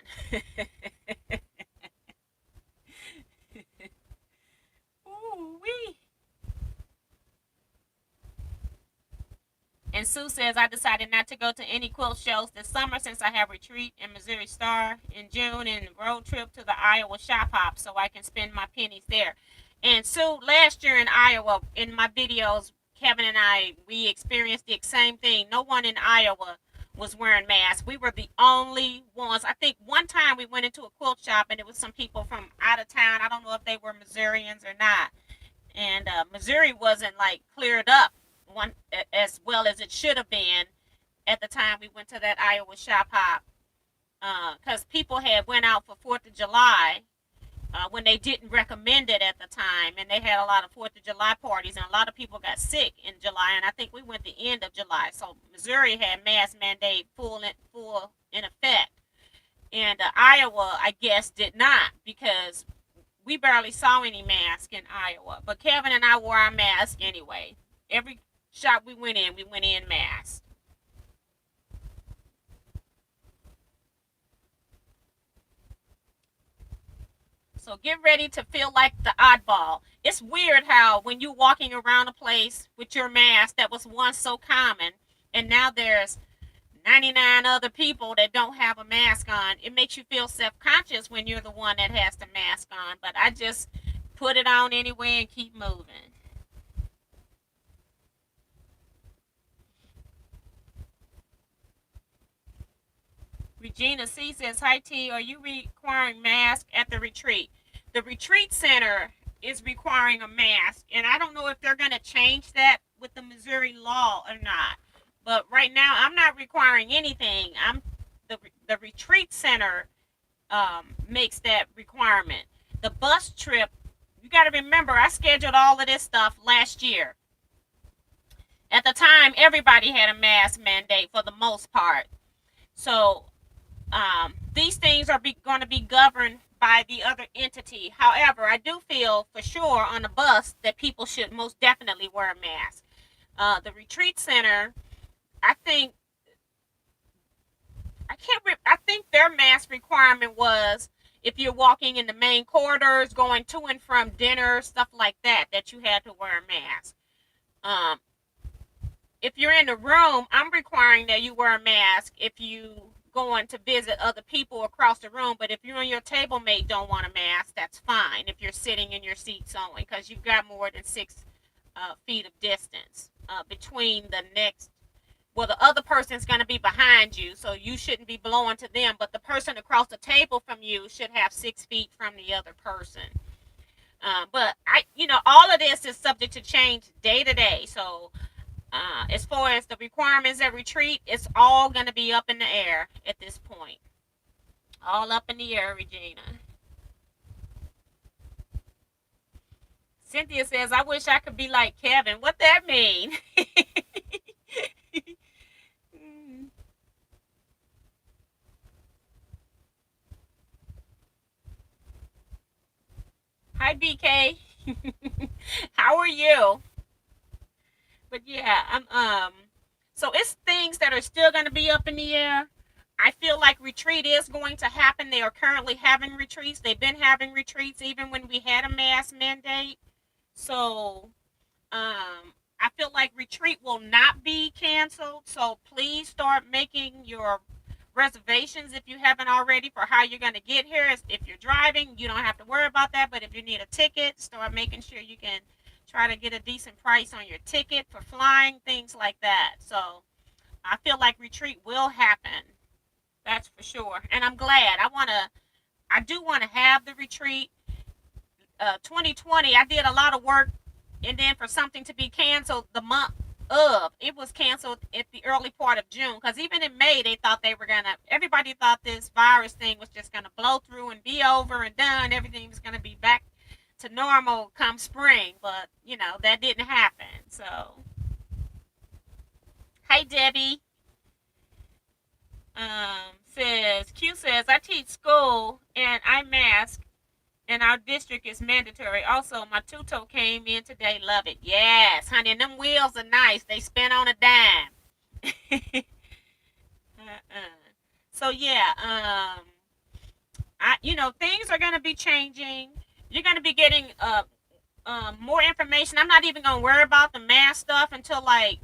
Ooh wee. And Sue says, I decided not to go to any quilt shows this summer since I have retreat in Missouri Star in June and road trip to the Iowa Shop Hop so I can spend my pennies there. And Sue, last year in Iowa, in my videos, Kevin and I, we experienced the same thing. No one in Iowa was wearing masks. We were the only ones. I think one time we went into a quilt shop and it was some people from out of town. I don't know if they were Missourians or not. And Missouri wasn't like cleared up one as well as it should have been at the time we went to that Iowa Shop Hop because people had went out for 4th of July when they didn't recommend it at the time, and they had a lot of 4th of July parties, and a lot of people got sick in July, and I think we went the end of July. So Missouri had mask mandate full in effect, and Iowa, I guess, did not, because we barely saw any masks in Iowa. But Kevin and I wore our mask anyway. Every shop we went in masked. So get ready to feel like the oddball. It's weird how when you're walking around a place with your mask that was once so common, and now there's 99 other people that don't have a mask on, it makes you feel self-conscious when you're the one that has the mask on. But I just put it on anyway and keep moving. Regina C says, "Hi T, are you requiring mask at the retreat?" The retreat center is requiring a mask, and I don't know if they're going to change that with the Missouri law or not. But right now, I'm not requiring anything. The retreat center makes that requirement. The bus trip, you got to remember, I scheduled all of this stuff last year. At the time, everybody had a mask mandate for the most part. So these things are going to be governed by the other entity. However, I do feel for sure on the bus that people should most definitely wear a mask. The retreat center, I think, I think their mask requirement was if you're walking in the main corridors, going to and from dinner, stuff like that, that you had to wear a mask. Um, if you're in the room, I'm requiring that you wear a mask if you going to visit other people across the room. But if you and your table mate don't want a mask, that's fine if you're sitting in your seats only, because you've got more than 6 feet of distance between the next. Well, the other person's going to be behind you, so you shouldn't be blowing to them. But the person across the table from you should have 6 feet from the other person. But all of this is subject to change day to day. So as far as the requirements at retreat, it's all going to be up in the air at this point. All up in the air, Regina. Cynthia says, "I wish I could be like Kevin." What that mean? Hi, BK. How are you? But yeah, so it's things that are still going to be up in the air. I feel like retreat is going to happen. They are currently having retreats. They've been having retreats even when we had a mask mandate. So I feel like retreat will not be canceled. So please start making your reservations if you haven't already for how you're going to get here. If you're driving, you don't have to worry about that. But if you need a ticket, start making sure you can try to get a decent price on your ticket for flying, things like that. So I feel like retreat will happen. That's for sure. And I'm glad. I do want to have the retreat. 2020, I did a lot of work, and then for something to be canceled the month of, it was canceled at the early part of June, because even in May they thought everybody thought this virus thing was just gonna blow through and be over and done. Everything was gonna be back to normal come spring, but that didn't happen. So hey Debbie. Q says, "I teach school and I mask, and our district is mandatory. Also, my tutor came in today. Love it." Yes, honey. And them wheels are nice. They spin on a dime. So yeah, things are gonna be changing. You're gonna be getting more information. I'm not even gonna worry about the mask stuff until like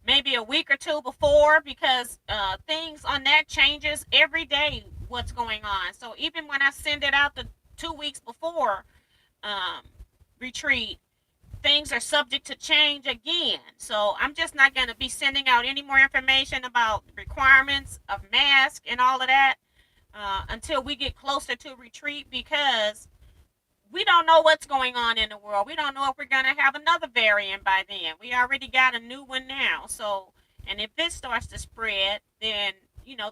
maybe a week or two before, because things on that changes every day. What's going on? So even when I send it out the 2 weeks before um, retreat, things are subject to change again. So I'm just not going to be sending out any more information about requirements of mask and all of that until we get closer to retreat, because we don't know what's going on in the world. We don't know if we're going to have another variant by then. We already got a new one now. So, and if this starts to spread, then,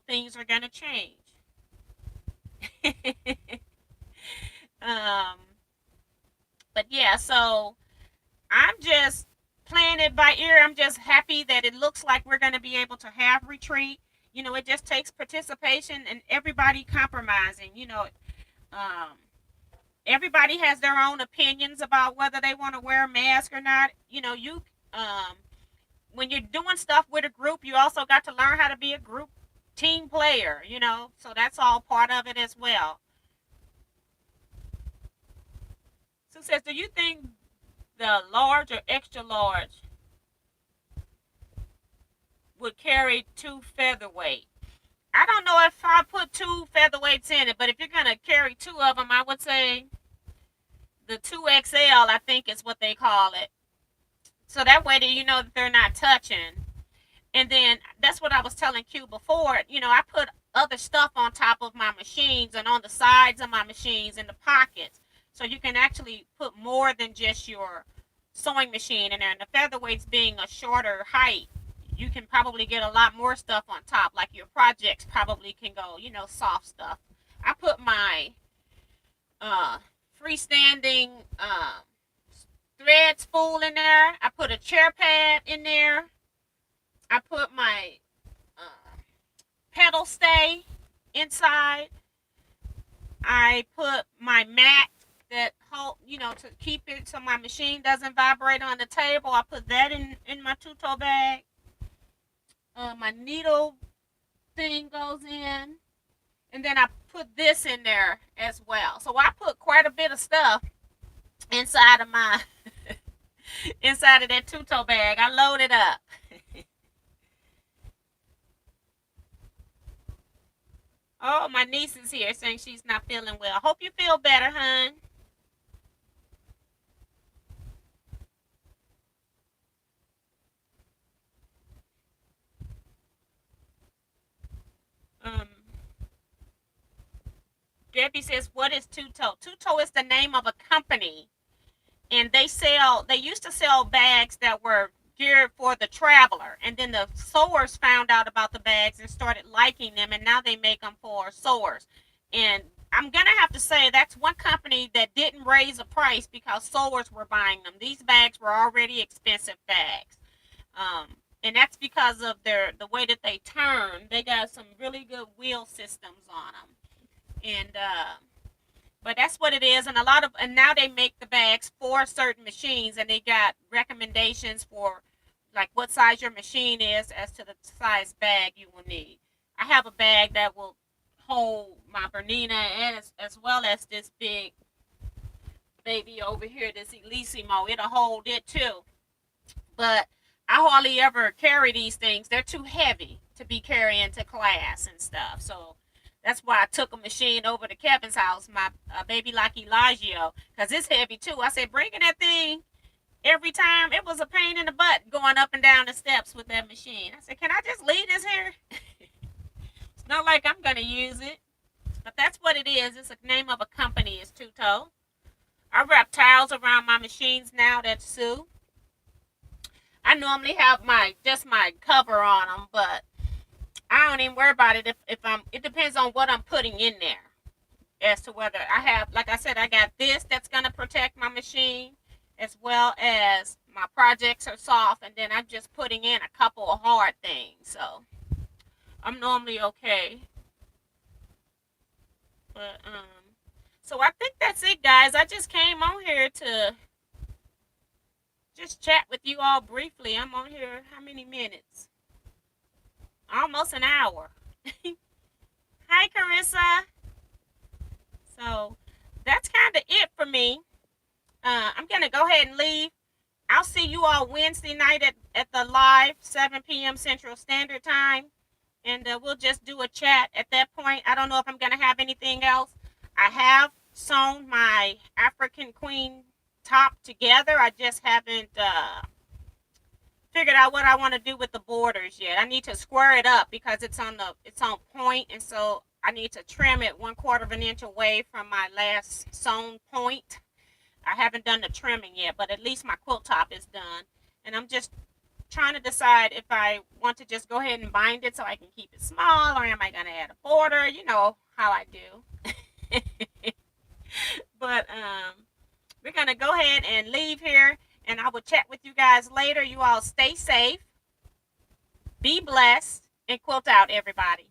things are going to change. um, but yeah, so I'm just playing it by ear. I'm just happy that it looks like we're going to be able to have retreat. You know, it just takes participation and everybody compromising. Um, everybody has their own opinions about whether they want to wear a mask or not. Um, when you're doing stuff with a group, you also got to learn how to be a group team player. So that's all part of it as well. So says, do you think the large or extra large would carry two featherweight? I don't know if I put two featherweights in it, but if you're gonna carry two of them, I would say the 2XL, I think is what they call it. So that way that you know that they're not touching. And then that's what I was telling Q before. I put other stuff on top of my machines and on the sides of my machines in the pockets. So you can actually put more than just your sewing machine in there. And the featherweights being a shorter height, you can probably get a lot more stuff on top. Like your projects probably can go, soft stuff. I put my uh, freestanding thread spool in there. I put a chair pad in there. I put my pedal stay inside. I put my mat that hold, to keep it so my machine doesn't vibrate on the table. I put that in my two-toe bag. My needle thing goes in. And then I put this in there as well. So I put quite a bit of stuff inside of my inside of that two-toe bag. I load it up. Oh, my niece is here saying she's not feeling well. Hope you feel better, hon. Um, Debbie says, "What is Two Toe?" Two Toe is the name of a company, and they used to sell bags that were geared for the traveler, and then the sewers found out about the bags and started liking them, and now they make them for sewers. And I'm gonna have to say that's one company that didn't raise a price because sewers were buying them. These bags were already expensive bags. And that's because of the way that they turn. They got some really good wheel systems on them, and but that's what it is. And now they make the bags for certain machines, and they got recommendations for like what size your machine is as to the size bag you will need. I have a bag that will hold my Bernina and as well as this big baby over here, this Elissimo. It'll hold it too. But I hardly ever carry these things. They're too heavy to be carrying to class and stuff. So that's why I took a machine over to Kevin's house, my baby like Elijah, because it's heavy too. I said, bringing that thing every time, it was a pain in the butt going up and down the steps with that machine. I said, can I just leave this here? It's not like I'm going to use it. But that's what it is. It's the name of a company. It's Two Toe. I wrap towels around my machines now that sew. I normally have just my cover on them, but I don't even worry about it if I'm. It depends on what I'm putting in there as to whether I have. Like I said, I got this that's gonna protect my machine, as well as my projects are soft, and then I'm just putting in a couple of hard things. So I'm normally okay. But so I think that's it, guys. I just came on here to just chat with you all briefly. I'm on here how many minutes? Almost an hour. Hi, Carissa. So that's kind of it for me. I'm going to go ahead and leave. I'll see you all Wednesday night at the live, 7 p.m. Central Standard Time. And we'll just do a chat at that point. I don't know if I'm going to have anything else. I have sewn my African Queen top together. I just haven't figured out what I want to do with the borders yet. I need to square it up because it's on point, and so I need to trim it 1/4 of an inch away from my last sewn point. I haven't done the trimming yet, but at least my quilt top is done, and I'm just trying to decide if I want to just go ahead and bind it so I can keep it small, or am I going to add a border? You know how I do. But we're gonna go ahead and leave here, and I will chat with you guys later. You all stay safe, be blessed, and quilt out, everybody.